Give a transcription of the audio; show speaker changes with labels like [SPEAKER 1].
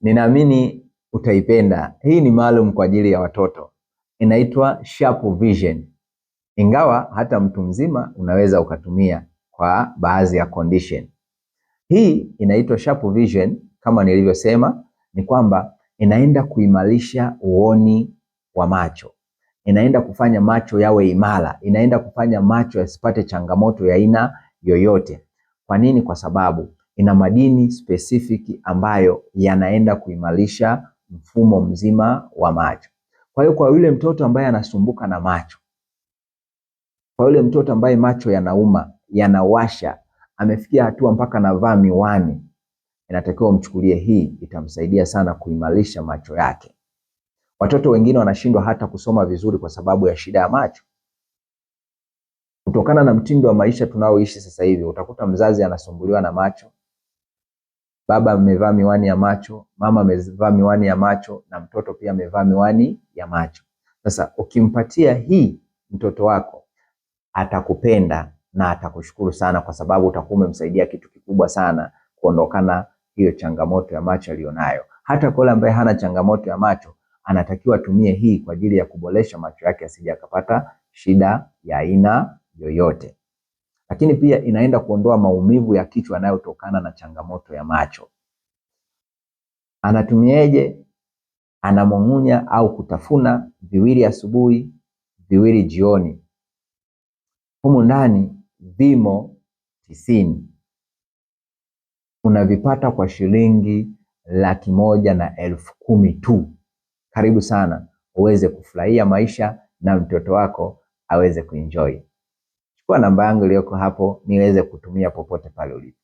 [SPEAKER 1] Ninaamini utaipenda. Hii ni maalum kwa ajili ya watoto. Inaitwa Sharp Vision. Ingawa hata mtu mzima unaweza ukatumia kwa baadhi ya condition. Hii inaitwa Sharp Vision, kama nilivyosema, ni kwamba inaenda kuimarisha uoni wa macho. Inaenda kufanya macho yawe imara, inaenda kufanya macho yasipate changamoto ya aina yoyote. Kwa nini? Kwa sababu ina madini specific ambayo yanaenda kuimarisha mfumo mzima wa macho. Kwa hiyo kwa yule mtoto ambaye anasumbuka na macho, kwa yule mtoto ambaye macho yanauma, yanawasha, amefikia hatua mpaka anavaa miwani, inatakiwa umchukulie hii, itamsaidia sana kuimarisha macho yake. Watoto wengine wanashindwa hata kusoma vizuri kwa sababu ya shida ya macho. Kutokana na mtindo wa maisha tunaoishi sasa hivi, utakuta mzazi anasumbuliwa na macho, baba amevaa miwani ya macho, mama amevaa miwani ya macho, na mtoto pia amevaa miwani ya macho. Sasa ukimpatia hii mtoto wako, atakupenda na atakushukuru sana, kwa sababu utakuwa umemsaidia kitu kikubwa sana kuondokana hiyo changamoto ya macho aliyonayo. Hata kwa yule ambaye hana changamoto ya macho, anatakiwa atumie hii kwa ajili ya kuboresha macho yake asije akapata shida ya aina yoyote. Lakini pia inaenda kuondoa maumivu ya kichwa yanayotokana na changamoto ya macho. Anatumieje? Anamung'unya au kutafuna viwili asubuhi, viwili jioni. Humu ndani vimo 90. Unavipata kwa shilingi 110,000 tu. Karibu sana uweze kufurahia maisha na mtoto wako aweze kuenjoy. Chukua namba yangu iliyoko hapo niweze kutumia popote pale ulipo.